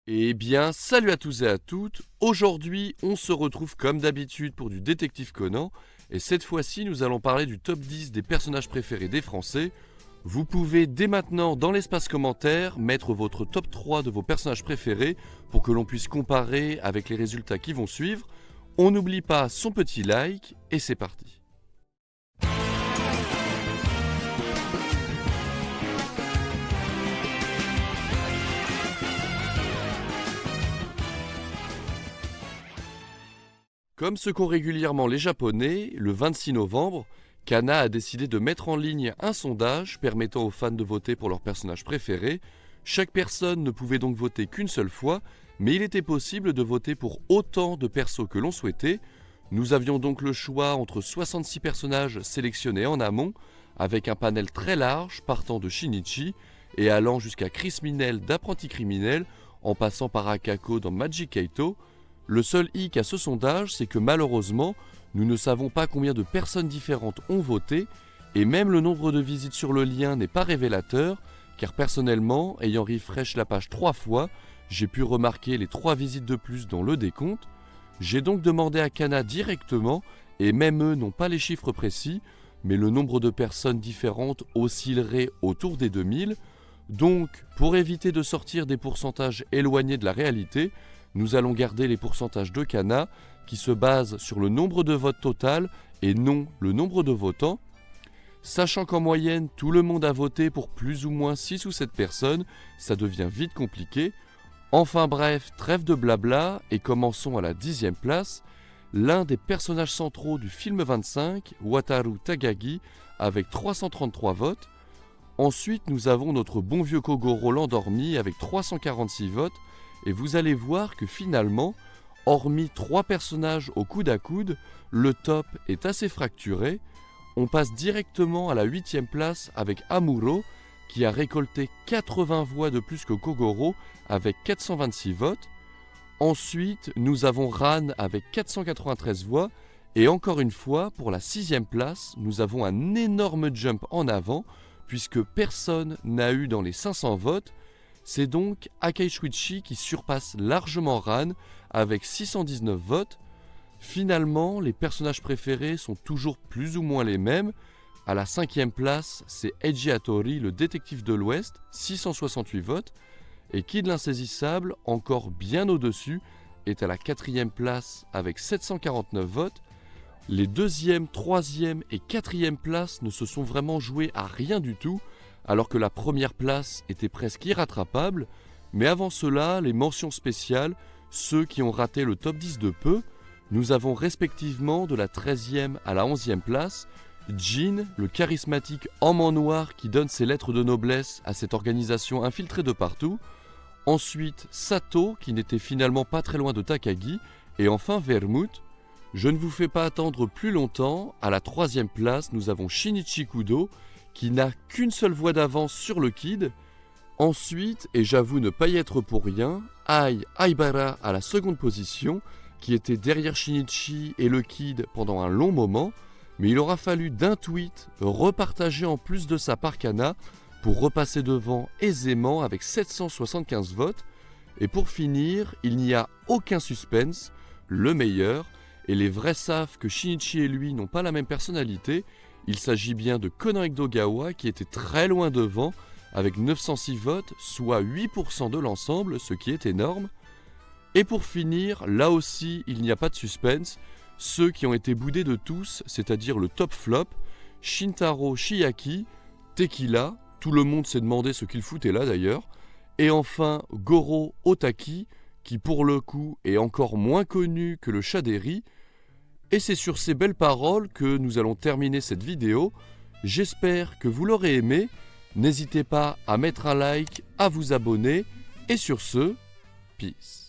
Eh bien, salut à tous et à toutes. Aujourd'hui, on se retrouve comme d'habitude pour du Détective Conan. Et cette fois-ci, nous allons parler du top 10 des personnages préférés des Français. Vous pouvez dès maintenant, dans l'espace commentaire, mettre votre top 3 de vos personnages préférés pour que l'on puisse comparer avec les résultats qui vont suivre. On n'oublie pas son petit like et c'est parti. Comme ce qu'ont régulièrement les Japonais, le 26 novembre, Kana a décidé de mettre en ligne un sondage permettant aux fans de voter pour leur personnage préféré. Chaque personne ne pouvait donc voter qu'une seule fois, mais il était possible de voter pour autant de persos que l'on souhaitait. Nous avions donc le choix entre 66 personnages sélectionnés en amont, avec un panel très large partant de Shinichi et allant jusqu'à Chris Minel d'Apprenti Criminel, en passant par Akako dans Magic Kaito. Le seul hic à ce sondage, c'est que malheureusement, nous ne savons pas combien de personnes différentes ont voté, et même le nombre de visites sur le lien n'est pas révélateur, car personnellement, ayant refresh la page 3 fois, j'ai pu remarquer les 3 visites de plus dans le décompte. J'ai donc demandé à Kana directement, et même eux n'ont pas les chiffres précis, mais le nombre de personnes différentes oscillerait autour des 2000. Donc, pour éviter de sortir des pourcentages éloignés de la réalité, nous allons garder les pourcentages de Kana qui se basent sur le nombre de votes total et non le nombre de votants. Sachant qu'en moyenne, tout le monde a voté pour plus ou moins 6 ou 7 personnes, ça devient vite compliqué. Enfin bref, trêve de blabla et commençons à la 10e place. L'un des personnages centraux du film 25, Wataru Tagagi, avec 333 votes. Ensuite, nous avons notre bon vieux Kogoro l'endormi avec 346 votes. Et vous allez voir que finalement, hormis 3 personnages au coude à coude, le top est assez fracturé. On passe directement à la 8e place avec Amuro, qui a récolté 80 voix de plus que Kogoro avec 426 votes. Ensuite, nous avons Ran avec 493 voix. Et encore une fois, pour la 6e place, nous avons un énorme jump en avant, puisque personne n'a eu dans les 500 votes. C'est donc Akai Shuichi qui surpasse largement Ran avec 619 votes. Finalement, les personnages préférés sont toujours plus ou moins les mêmes. À la 5e place, c'est Eiji Hattori, le détective de l'Ouest, 668 votes. Et Kid l'insaisissable, encore bien au-dessus, est à la 4e place avec 749 votes. Les 2e, 3e et 4e places ne se sont vraiment jouées à rien du tout, alors que la première place était presque irrattrapable, mais avant cela, les mentions spéciales, ceux qui ont raté le top 10 de peu, nous avons respectivement de la 13e à la 11e place, Jin, le charismatique homme en noir qui donne ses lettres de noblesse à cette organisation infiltrée de partout, ensuite Sato, qui n'était finalement pas très loin de Takagi, et enfin Vermouth. Je ne vous fais pas attendre plus longtemps, à la 3e place, nous avons Shinichi Kudo, qui n'a qu'une seule voix d'avance sur le Kid. Ensuite, et j'avoue ne pas y être pour rien, Ai Aibara à la 2e position, qui était derrière Shinichi et le Kid pendant un long moment, mais il aura fallu d'un tweet repartager en plus de sa par Kana pour repasser devant aisément avec 775 votes. Et pour finir, il n'y a aucun suspense, le meilleur, et les vrais savent que Shinichi et lui n'ont pas la même personnalité. Il s'agit bien de Konan Edogawa qui était très loin devant avec 906 votes, soit 8% de l'ensemble, ce qui est énorme. Et pour finir, là aussi il n'y a pas de suspense, ceux qui ont été boudés de tous, c'est-à-dire le top flop, Shintaro Shiaki, Tequila, tout le monde s'est demandé ce qu'il foutait là d'ailleurs, et enfin Goro Otaki, qui pour le coup est encore moins connu que le chat des riz. Et c'est sur ces belles paroles que nous allons terminer cette vidéo. J'espère que vous l'aurez aimé. N'hésitez pas à mettre un like, à vous abonner. Et sur ce, peace.